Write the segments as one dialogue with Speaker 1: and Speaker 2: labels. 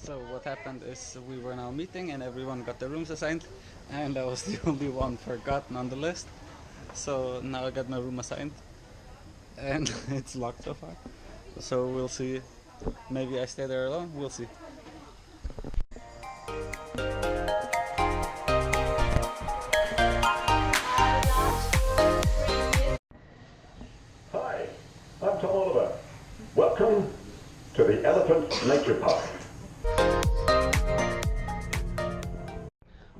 Speaker 1: So what happened is we were now meeting and everyone got their rooms assigned, and I was the only one forgotten on the list. So now I got my room assigned and it's locked so far. So we'll see. Maybe I stay there alone, we'll see.
Speaker 2: Hi, I'm Tom Oliver. Welcome to the Elephant Nature Park.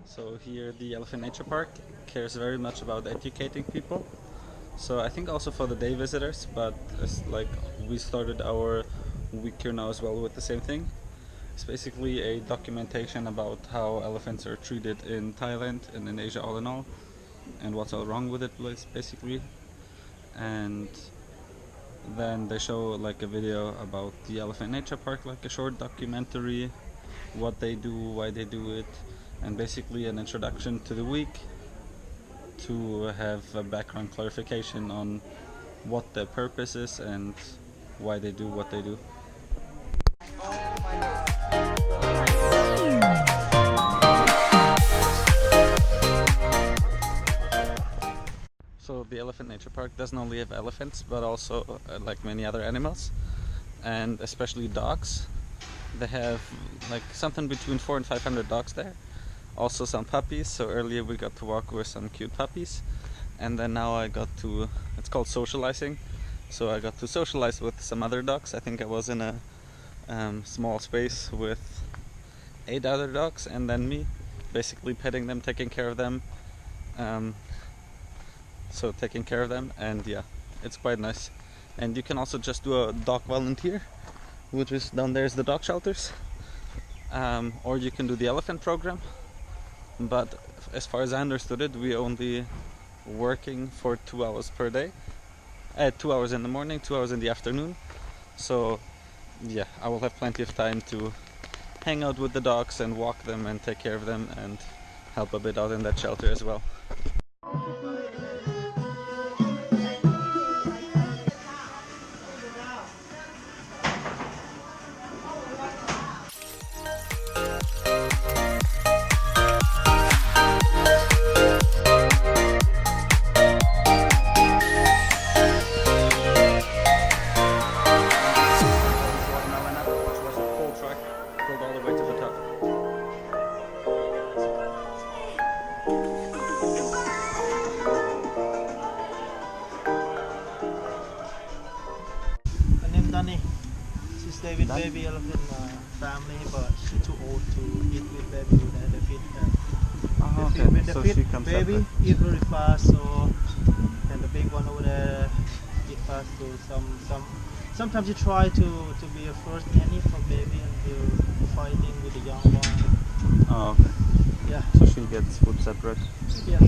Speaker 1: So here the Elephant Nature Park cares very much about educating people. So I think also for the day visitors, but it's like we started our week here now as well with the same thing. It's basically a documentation about how elephants are treated in Thailand and in Asia all in all, and what's all wrong with it basically. And then they show like a video about the Elephant Nature Park, like a short documentary, what they do, why they do it, and basically an introduction to the week to have a background clarification on what their purpose is and why they do what they do. So the Elephant Nature Park doesn't only have elephants but also like many other animals, and especially dogs. They have like something between 400 and 500 dogs there. Also some puppies, so earlier we got to walk with some cute puppies, and then now I got to, it's called socializing, so I got to socialize with some other dogs. I think I was in a small space with 8 other dogs and then me, basically petting them, taking care of them, and yeah, it's quite nice. And you can also just do a dog volunteer, which is down there is the dog shelters, or you can do the elephant program. But as far as I understood it, we only working for 2 hours per day, 2 hours in the morning, 2 hours in the afternoon. So yeah, I will have plenty of time to hang out with the dogs and walk them and take care of them and help a bit out in that shelter as well. All the way to the top.
Speaker 3: My name's Danny. She stays with baby elephant family, but she's too old to eat with baby with the feed.
Speaker 1: Okay.
Speaker 3: With the
Speaker 1: So
Speaker 3: feed,
Speaker 1: she comes
Speaker 3: baby
Speaker 1: separate.
Speaker 3: eat very fast, so and the big one over there eat fast too. Sometimes you try to be a first nanny for baby and you're fighting with the young one.
Speaker 1: Oh, okay.
Speaker 3: Yeah.
Speaker 1: So she gets food separate.
Speaker 3: Yeah.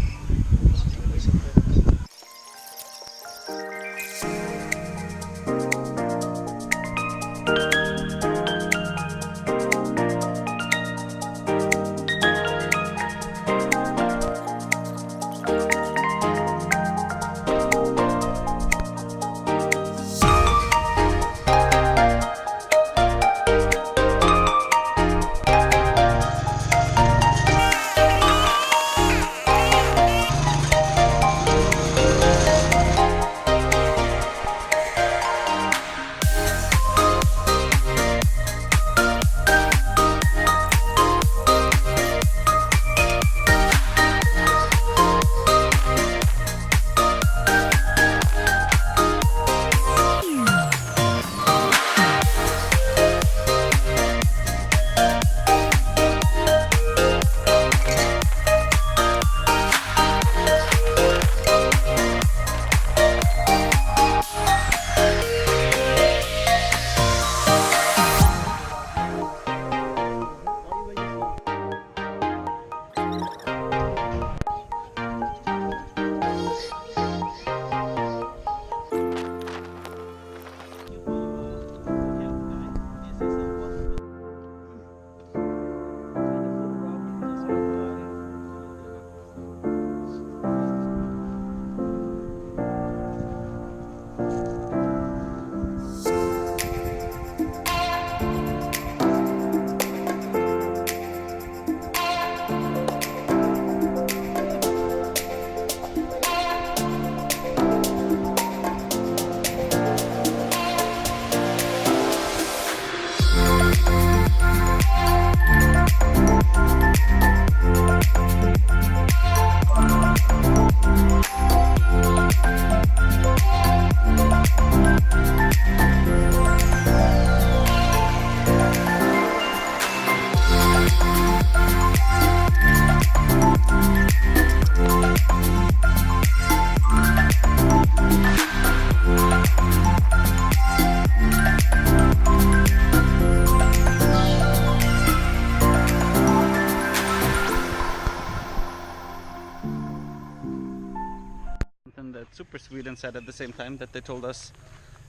Speaker 1: Sweden said at the same time that they told us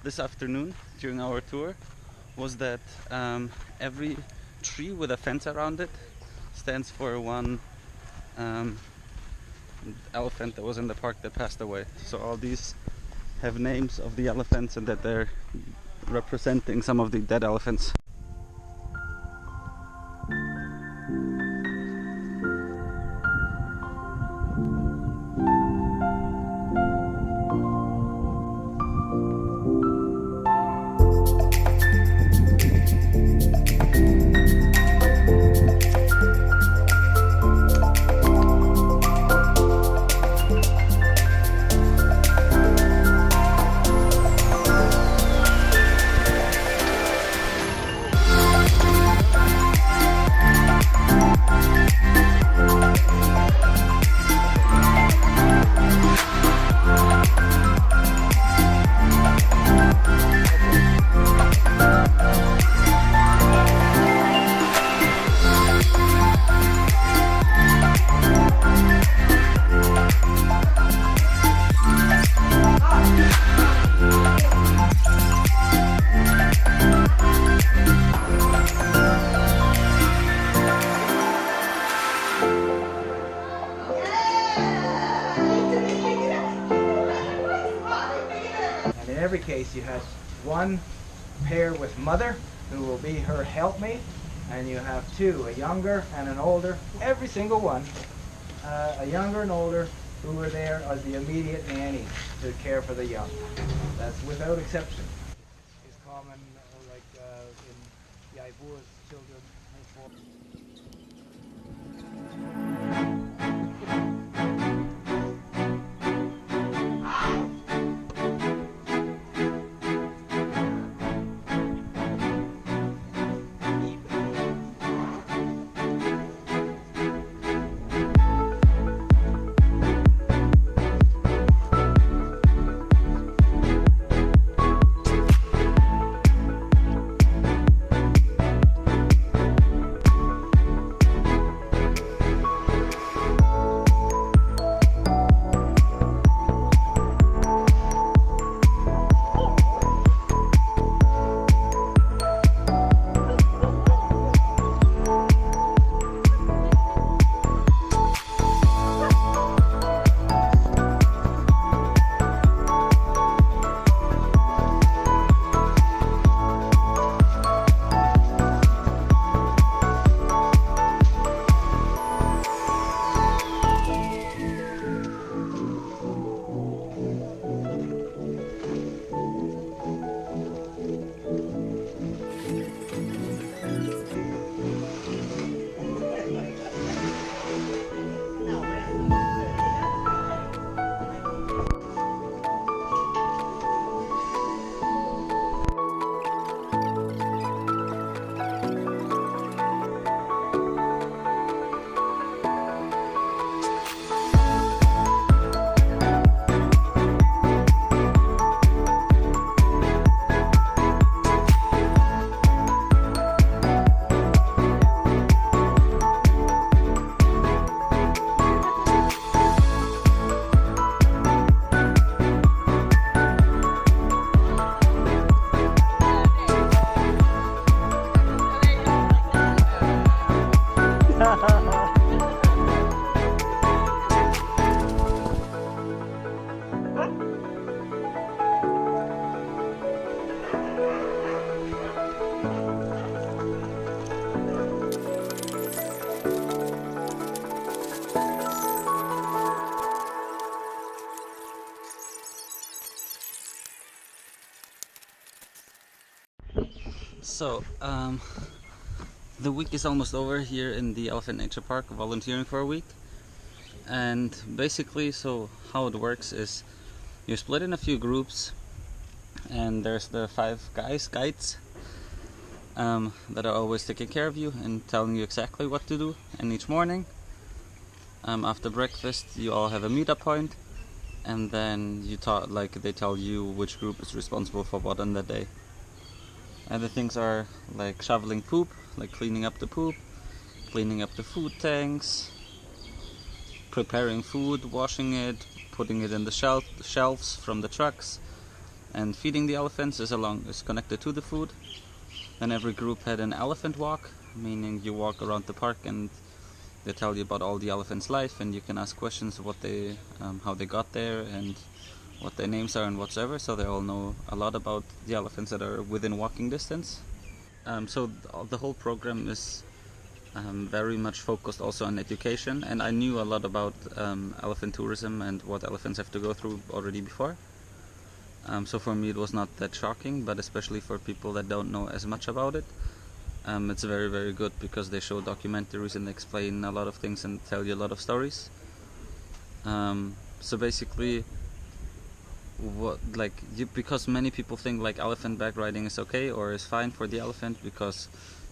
Speaker 1: this afternoon during our tour was that every tree with a fence around it stands for one elephant that was in the park that passed away. So all these have names of the elephants and that they're representing some of the dead elephants.
Speaker 4: And in every case, you had one pair with mother, who will be her helpmate, and you have two, a younger and an older, every single one, a younger and older, who were there as the immediate nanny to care for the young. That's without exception. It's common, like in Yaibur's children.
Speaker 1: So, the week is almost over here in the Elephant Nature Park, volunteering for a week. And basically, so how it works is you're split in a few groups, and there's the 5 guides that are always taking care of you and telling you exactly what to do. And each morning, after breakfast, you all have a meetup point, and then you talk, like they tell you which group is responsible for what on that day. And the things are like shoveling poop, like cleaning up the poop, cleaning up the food tanks, preparing food, washing it, putting it in the shelves from the trucks, and feeding the elephants is connected to the food. Then every group had an elephant walk, meaning you walk around the park and they tell you about all the elephants' life, and you can ask questions of how they got there and what their names are and whatsoever, so they all know a lot about the elephants that are within walking distance. So the whole program is very much focused also on education, and I knew a lot about elephant tourism and what elephants have to go through already before. So for me it was not that shocking, but especially for people that don't know as much about it, it's very, very good because they show documentaries and explain a lot of things and tell you a lot of stories. So basically, because many people think like elephant back riding is okay or is fine for the elephant because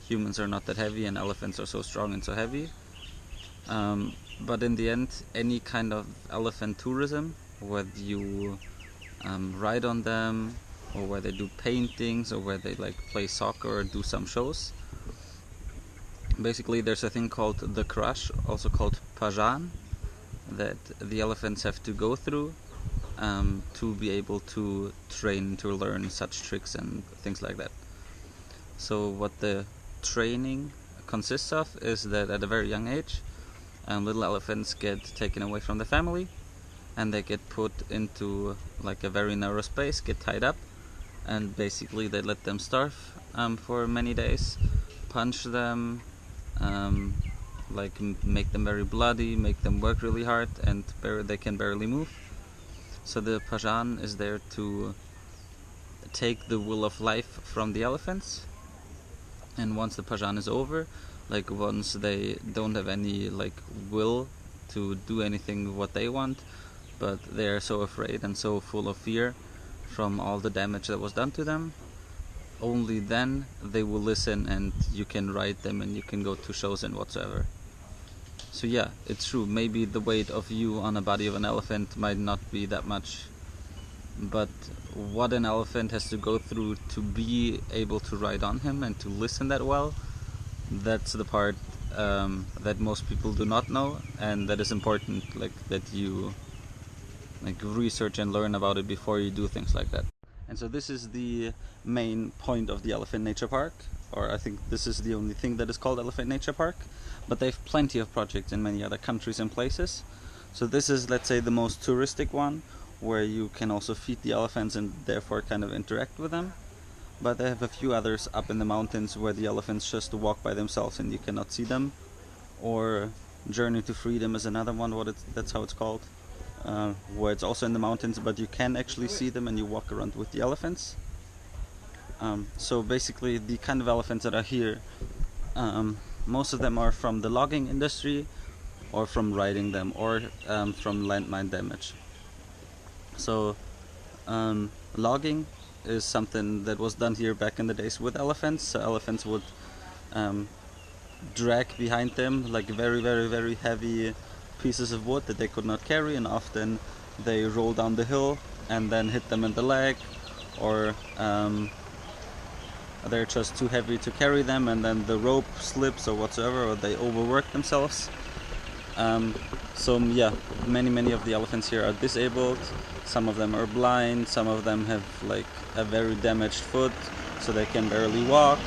Speaker 1: humans are not that heavy and elephants are so strong and so heavy. But in the end, any kind of elephant tourism, whether you ride on them, or where they do paintings, or where they like play soccer or do some shows. Basically, there's a thing called the crush, also called pajan, that the elephants have to go through to be able to train, to learn such tricks and things like that. So what the training consists of is that at a very young age, little elephants get taken away from the family, and they get put into like a very narrow space, get tied up, and basically they let them starve for many days, punch them, make them very bloody, make them work really hard, and they can barely move. So the pajan is there to take the will of life from the elephants, and once the pajan is over, once they don't have any will to do anything what they want, but they are so afraid and so full of fear from all the damage that was done to them, only then they will listen and you can ride them and you can go to shows and whatsoever. So yeah, it's true, maybe the weight of you on a body of an elephant might not be that much, but what an elephant has to go through to be able to ride on him and to listen that well, that's the part that most people do not know, and that is important, that you research and learn about it before you do things like that. And so this is the main point of the Elephant Nature Park, or I think this is the only thing that is called Elephant Nature Park, but they have plenty of projects in many other countries and places. So this is, let's say, the most touristic one, where you can also feed the elephants and therefore kind of interact with them. But they have a few others up in the mountains where the elephants just walk by themselves and you cannot see them. Or Journey to Freedom is another one, that's how it's called, where it's also in the mountains, but you can actually see them and you walk around with the elephants. So basically the kind of elephants that are here, most of them are from the logging industry, or from riding them, or from landmine damage. So logging is something that was done here back in the days with elephants. So elephants would drag behind them very, very, very heavy pieces of wood that they could not carry, and often they roll down the hill and then hit them in the leg, or they're just too heavy to carry them and then the rope slips or whatsoever, or they overwork themselves. So yeah, many of the elephants here are disabled. Some of them are blind, some of them have a very damaged foot, so they can barely walk.